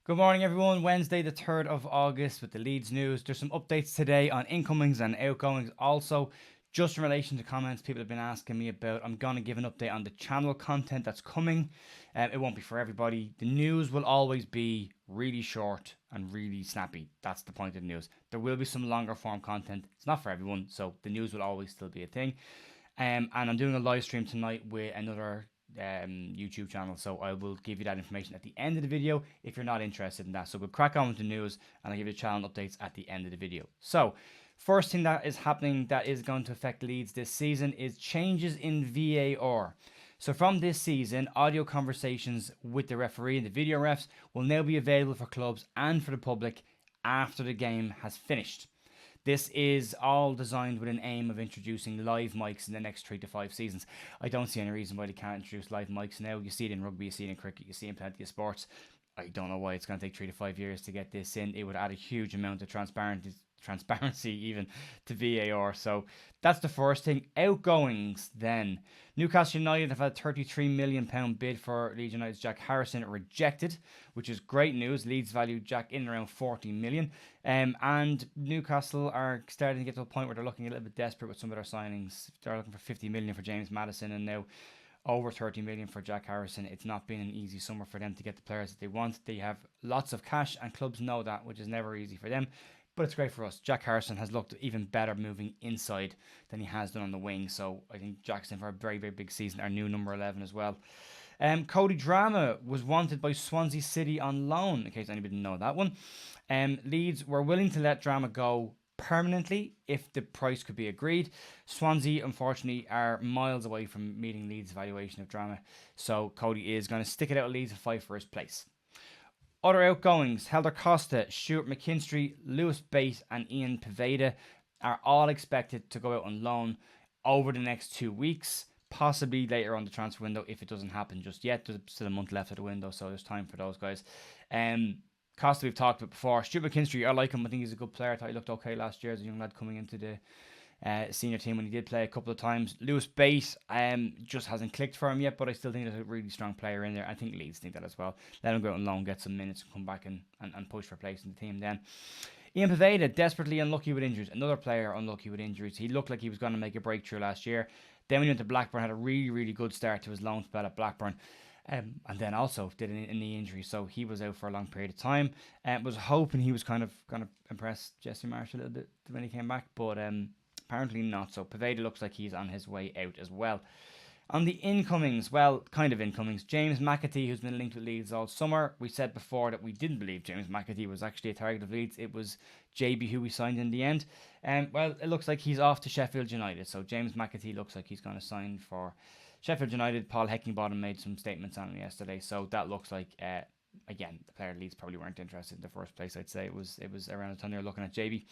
Good morning, everyone. Wednesday, the 3rd of August, with the Leeds news. There's some updates today on incomings and outgoings. Also, just in relation to comments people have been asking me about, I'm going to give an update on the channel content that's coming. It won't be for everybody. The news will always be really short and really snappy. That's the point of the news. There will be some longer form content. It's not for everyone, so the news will always still be a thing. And I'm doing a live stream tonight with another YouTube channel, so I will give you that information at the end of the video if you're not interested in that. So we'll crack on with the news, and I'll give you channel updates at the end of the video. So first thing that is happening that is going to affect Leeds this season is changes in VAR. So from this season, audio conversations with the referee and the video refs will now be available for clubs and for the public after the game has finished. This is all designed with an aim of introducing live mics in the next 3 to 5 seasons. I don't see any reason why they can't introduce live mics now. You see it in rugby, you see it in cricket, you see it in plenty of sports. I don't know why it's going to take 3 to 5 years to get this in. It would add a huge amount of transparency even to VAR. So that's the first thing. Outgoings then. Newcastle United have had a £33 million bid for Leeds United's Jack Harrison rejected, which is great news. Leeds value Jack in around 40 million. And Newcastle are starting to get to a point where they're looking a little bit desperate with some of their signings. They're looking for 50 million for James Maddison and now over 30 million for Jack Harrison. It's not been an easy summer for them to get the players that they want. They have lots of cash and clubs know that, which is never easy for them. But it's great for us. Jack Harrison has looked even better moving inside than he has done on the wing. So I think Jack's in for a very, very big season. Our new number 11 as well. Cody Drameh was wanted by Swansea City on loan, in case anybody didn't know that one. Leeds were willing to let Drameh go permanently if the price could be agreed. Swansea, unfortunately, are miles away from meeting Leeds' valuation of Drameh. So Cody is going to stick it out with Leeds and fight for his place. Other outgoings, Helder Costa, Stuart McKinstry, Lewis Bate and Ian Poveda are all expected to go out on loan over the next 2 weeks, possibly later on the transfer window if it doesn't happen just yet. There's still a month left of the window, so there's time for those guys. Costa we've talked about before. Stuart McKinstry, I like him. I think he's a good player. I thought he looked okay last year as a young lad coming into the senior team when he did play a couple of times. Lewis Bate just hasn't clicked for him yet, but I still think there's a really strong player in there. I think Leeds think that as well. Let him go out on loan, get some minutes, and come back and push for a place in the team then. Ian Poveda, desperately unlucky with injuries. Another player unlucky with injuries. He looked like he was going to make a breakthrough last year. Then when he went to Blackburn, had a really, really good start to his loan spell at Blackburn. And then also did a knee injury, so he was out for a long period of time. Was hoping he was kind of going to impress Jesse Marsh a little bit when he came back, but apparently not. So Poveda looks like he's on his way out as well. On the incomings, well, kind of incomings, James McAtee, who's been linked with Leeds all summer. We said before that we didn't believe James McAtee was actually a target of Leeds. It was JB who we signed in the end. Well, it looks like he's off to Sheffield United. So James McAtee looks like he's going to sign for Sheffield United. Paul Heckingbottom made some statements on him yesterday. So that looks like, again, the player Leeds probably weren't interested in the first place. I'd say it was around the time they were looking at JB.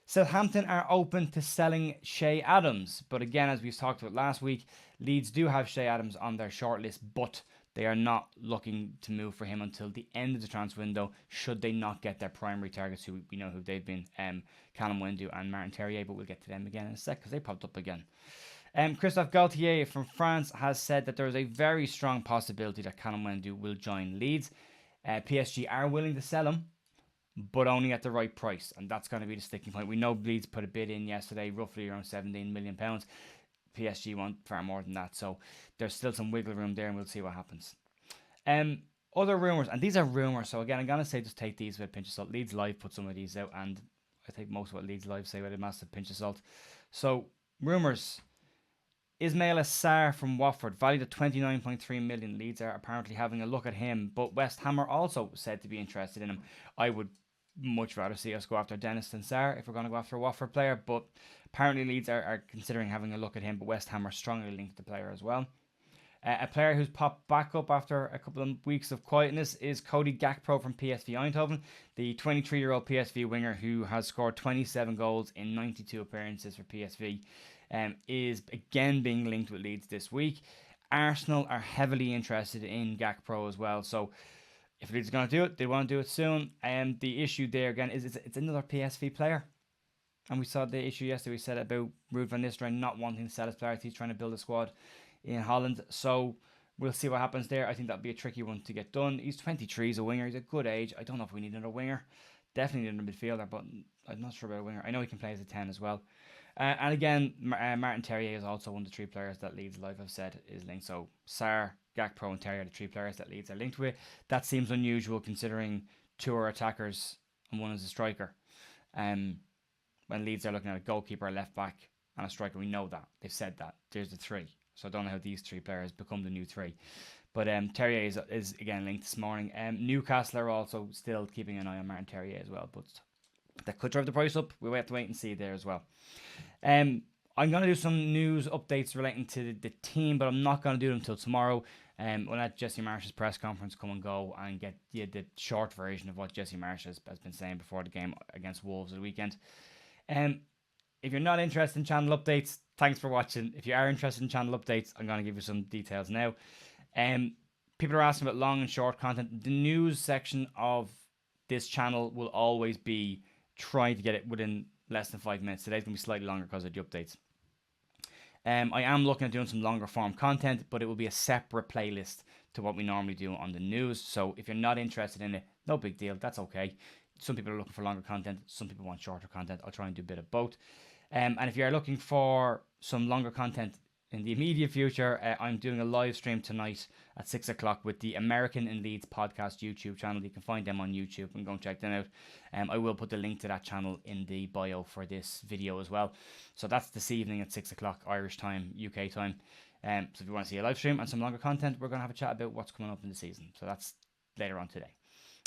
Southampton are open to selling Shay Adams. But again, as we talked about last week, Leeds do have Shay Adams on their shortlist, but they are not looking to move for him until the end of the transfer window, should they not get their primary targets, who we know who they've been, Callum Windu and Martin Terrier, but we'll get to them again in a sec because they popped up again. Christophe Gaultier from France has said that there is a very strong possibility that Callum Windu will join Leeds. PSG are willing to sell him, but only at the right price, and that's going to be the sticking point. We know Leeds put a bid in yesterday, roughly around £17 million. PSG want far more than that, so there's still some wiggle room there, and we'll see what happens. Other rumours, and these are rumours, so again, I'm going to say just take these with a pinch of salt. Leeds Live put some of these out, and I think most of what Leeds Live say with a massive pinch of salt. So, rumours. Ismail Assar from Watford, valued at 29.3 million. Leeds are apparently having a look at him, but West Ham are also said to be interested in him. I would much rather see us go after Dennis than Sarr if we're going to go after a Watford player, but apparently Leeds are considering having a look at him, but West Ham are strongly linked to the player as well. A player who's popped back up after a couple of weeks of quietness is Cody Gakpo from PSV Eindhoven, the 23-year-old PSV winger who has scored 27 goals in 92 appearances for PSV. Is again being linked with Leeds this week. Arsenal are heavily interested in Gakpo as well, so if Leeds are going to do it, they want to do it soon. The issue there again is it's another PSV player, and we saw the issue yesterday. We said about Ruud van Nistelrooy not wanting to sell his players. He's trying to build a squad in Holland, so We'll see what happens there. I think that'll be a tricky one to get done. He's 23, he's a winger, he's a good age. I don't know if we need another winger. Definitely need another midfielder, but I'm not sure about a winger. I know he can play as a 10 as well. And again, Martin Terrier is also one of the 3 players that Leeds Live have said is linked. So Sarr, Gakpo and Terrier are the 3 players that Leeds are linked with. That seems unusual considering 2 are attackers and 1 is a striker. When Leeds are looking at a goalkeeper, a left back and a striker, we know that. They've said that. There's the 3. So I don't know how these 3 players become the new 3. But Terrier is again linked this morning. Newcastle are also still keeping an eye on Martin Terrier as well. But that could drive the price up. We'll have to wait and see there as well. I'm going to do some news updates relating to the team, but I'm not going to do them until tomorrow. We'll let Jesse Marsh's press conference come and go and get the short version of what Jesse Marsh has been saying before the game against Wolves at the weekend. If you're not interested in channel updates, thanks for watching. If you are interested in channel updates, I'm going to give you some details now. People are asking about long and short content. The news section of this channel will always be trying to get it within less than 5 minutes. Today's going to be slightly longer because of the updates. I am looking at doing some longer form content, but it will be a separate playlist to what we normally do on the news. So if you're not interested in it, no big deal. That's okay. Some people are looking for longer content. Some people want shorter content. I'll try and do a bit of both. And if you're looking for some longer content in the immediate future, I'm doing a live stream tonight at 6 o'clock with the American in Leeds podcast YouTube channel. You can find them on YouTube and go and check them out. I will put the link to that channel in the bio for this video as well. So that's this evening at 6 o'clock Irish time, UK time. So if you want to see a live stream and some longer content, we're going to have a chat about what's coming up in the season. So that's later on today.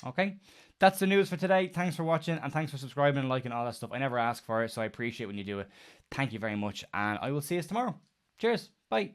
Okay, that's the news for today. Thanks for watching and thanks for subscribing and liking all that stuff. I never ask for it, so I appreciate when you do it. Thank you very much, and I will see you tomorrow. Cheers. Bye.